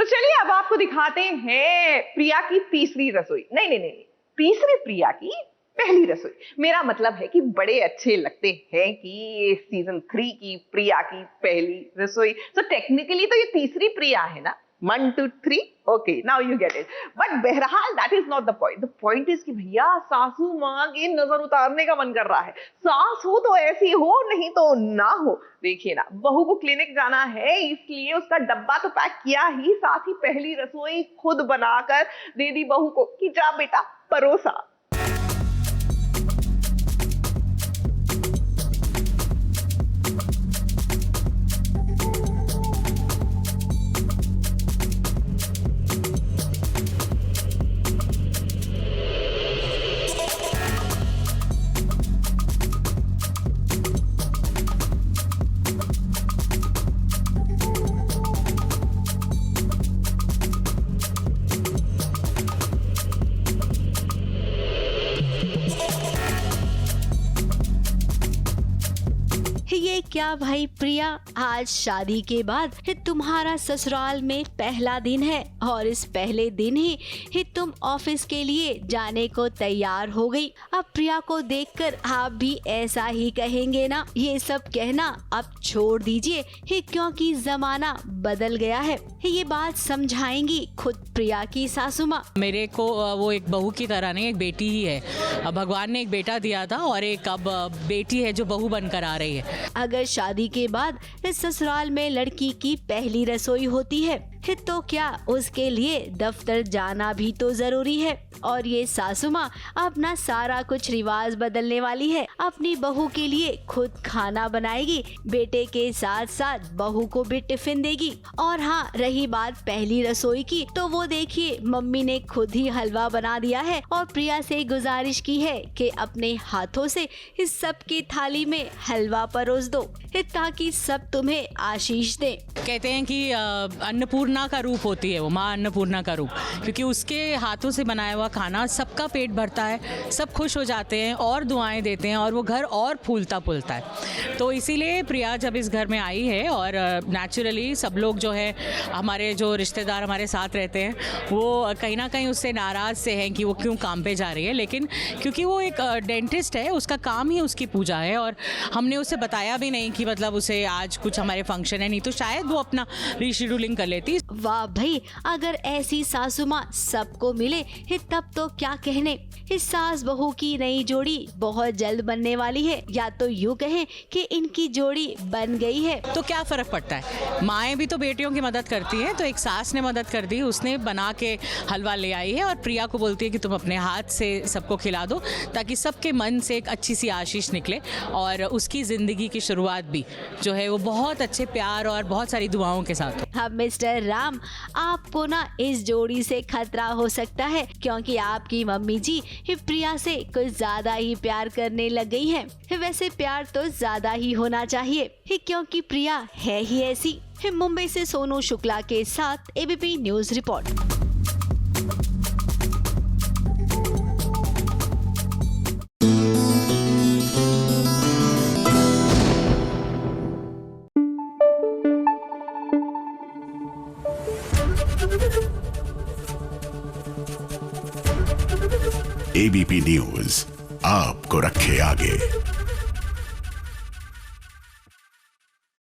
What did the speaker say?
तो चलिए अब आपको दिखाते हैं प्रिया की तीसरी रसोई। नहीं नहीं नहीं, तीसरी प्रिया की पहली रसोई। मेरा मतलब है कि बड़े अच्छे लगते हैं कि ये सीजन 3 की प्रिया की पहली रसोई। तो टेक्निकली तो ये तीसरी प्रिया है ना, 1 2 3, okay now you get it. But बहरहाल that is not the point. The point is कि भैया सासू माँ की नजर उतारने का मन कर रहा है। सास हो तो ऐसी हो, नहीं तो ना हो। देखिए ना, बहू को क्लिनिक जाना है इसलिए उसका डब्बा तो पैक किया ही, साथ ही पहली रसोई खुद बनाकर दे दी बहू को कि जा बेटा परोसा। ये क्या भाई प्रिया, आज शादी के बाद ही तुम्हारा ससुराल में पहला दिन है और इस पहले दिन ही तुम ऑफिस के लिए जाने को तैयार हो गई। अब प्रिया को देखकर आप भी ऐसा ही कहेंगे ना? ये सब कहना अब छोड़ दीजिए क्योंकि जमाना बदल गया है। ये बात समझाएंगी खुद प्रिया की सासू माँ। मेरे को वो एक बहू की तरह नहीं, एक बेटी ही है। अब भगवान ने एक बेटा दिया था और एक अब बेटी है जो बहू बनकर आ रही है। अगर शादी के बाद इस ससुराल में लड़की की पहली रसोई होती है तो क्या उसके लिए दफ्तर जाना भी तो जरूरी है। और ये सासू माँ अपना सारा कुछ रिवाज बदलने वाली है। अपनी बहू के लिए खुद खाना बनाएगी, बेटे के साथ साथ बहू को भी टिफिन देगी। और हाँ, रही बात पहली रसोई की, तो वो देखिए मम्मी ने खुद ही हलवा बना दिया है और प्रिया से गुजारिश की है कि अपने हाथों से इस सब की थाली में हलवा परोस दो ताकि सब तुम्हें आशीष दे। कहते हैं कि अन्नपूर्णा का रूप होती है वो, माँ अन्नपूर्णा का रूप, क्योंकि उसके हाथों से बनाया हुआ खाना सबका पेट भरता है, सब खुश हो जाते हैं और दुआएं देते हैं और वो घर और फूलता फूलता है। तो इसीलिए प्रिया जब इस घर में आई है और नेचुरली सब लोग जो है, हमारे जो रिश्तेदार हमारे साथ रहते हैं, वो कहीं ना कहीं उससे नाराज़ से हैं कि वो क्यों काम पे जा रही है। लेकिन क्योंकि वो एक डेंटिस्ट है, उसका काम ही उसकी पूजा है और हमने उसे बताया भी नहीं कि मतलब उसे आज कुछ हमारे फंक्शन है, नहीं तो शायद वो अपना रीशेड्यूलिंग कर लेती। वाह भाई, अगर ऐसी सासू माँ सबको मिले तब तो क्या कहने। इस सास बहू की नई जोड़ी बहुत जल्द बनने वाली है, या तो यूँ कहें कि इनकी जोड़ी बन गई है। तो क्या फर्क पड़ता है, माएँ भी तो बेटियों की मदद करती हैं। तो एक सास ने मदद कर दी, उसने बना के हलवा ले आई है और प्रिया को बोलती है कि तुम अपने हाथ से सबको खिला दो ताकि सबके मन से एक अच्छी सी आशीष निकले और उसकी जिंदगी की शुरुआत भी जो है वो बहुत अच्छे प्यार और बहुत सारी दुआओं के साथ हो। अब मिस्टर राम, आपको ना इस जोड़ी से खतरा हो सकता है क्योंकि आपकी मम्मी जी प्रिया से कुछ ज्यादा ही प्यार करने लग गई हैं। वैसे प्यार तो ज्यादा ही होना चाहिए क्योंकि प्रिया है ही ऐसी। मुंबई से सोनू शुक्ला के साथ ABP news report. ABP news आपको रखे आगे।